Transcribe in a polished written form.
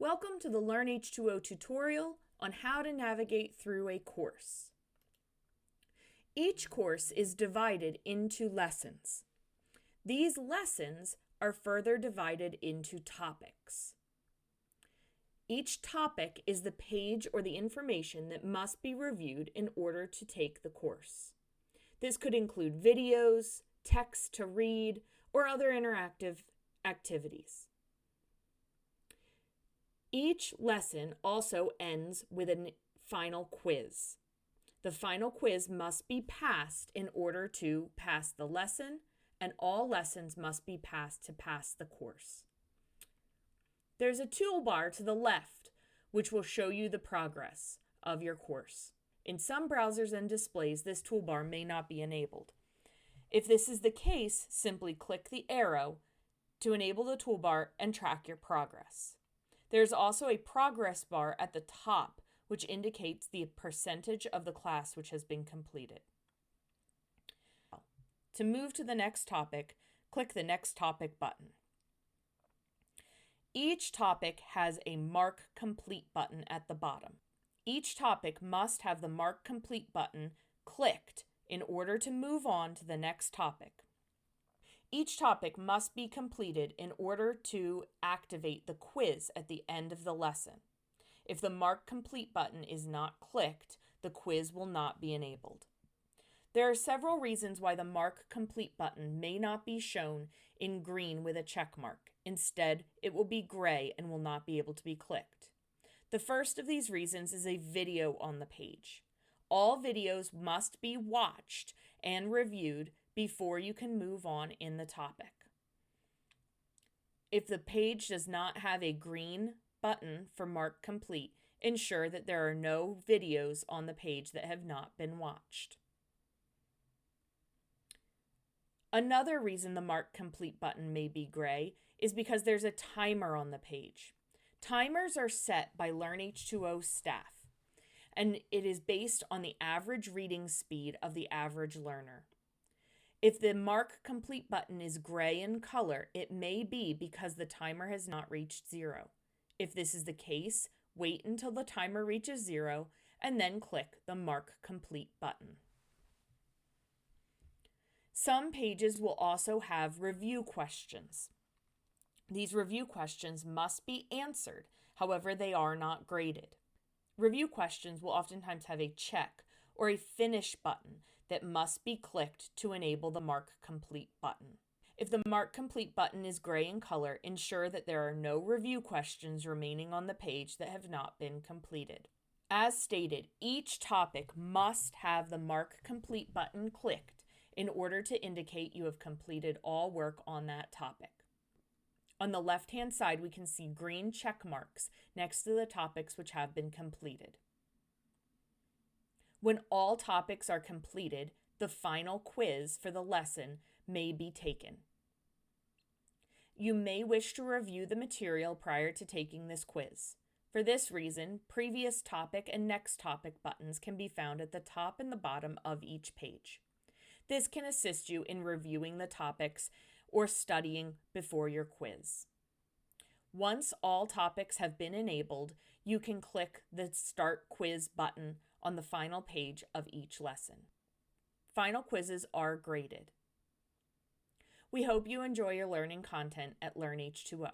Welcome to the Learn H2O tutorial on how to navigate through a course. Each course is divided into lessons. These lessons are further divided into topics. Each topic is the page or the information that must be reviewed in order to take the course. This could include videos, text to read, or other interactive activities. Each lesson also ends with a final quiz. The final quiz must be passed in order to pass the lesson, and all lessons must be passed to pass the course. There's a toolbar to the left, which will show you the progress of your course. In some browsers and displays, this toolbar may not be enabled. If this is the case, simply click the arrow to enable the toolbar and track your progress. There's also a progress bar at the top, which indicates the percentage of the class which has been completed. To move to the next topic, click the Next Topic button. Each topic has a Mark Complete button at the bottom. Each topic must have the Mark Complete button clicked in order to move on to the next topic. Each topic must be completed in order to activate the quiz at the end of the lesson. If the Mark Complete button is not clicked, the quiz will not be enabled. There are several reasons why the Mark Complete button may not be shown in green with a check mark. Instead, it will be gray and will not be able to be clicked. The first of these reasons is a video on the page. All videos must be watched and reviewed before you can move on in the topic. If the page does not have a green button for Mark Complete, ensure that there are no videos on the page that have not been watched. Another reason the Mark Complete button may be gray is because there's a timer on the page. Timers are set by Learn H2O staff, and it is based on the average reading speed of the average learner. If the Mark Complete button is gray in color, it may be because the timer has not reached 0. If this is the case, wait until the timer reaches 0 and then click the Mark Complete button. Some pages will also have review questions. These review questions must be answered, however, they are not graded. Review questions will oftentimes have a check or a finish button that must be clicked to enable the Mark Complete button. If the Mark Complete button is gray in color, ensure that there are no review questions remaining on the page that have not been completed. As stated, each topic must have the Mark Complete button clicked in order to indicate you have completed all work on that topic. On the left-hand side, we can see green check marks next to the topics which have been completed. When all topics are completed, the final quiz for the lesson may be taken. You may wish to review the material prior to taking this quiz. For this reason, previous topic and next topic buttons can be found at the top and the bottom of each page. This can assist you in reviewing the topics or studying before your quiz. Once all topics have been enabled, you can click the Start Quiz button on the final page of each lesson. Final quizzes are graded. We hope you enjoy your learning content at Learn H2O.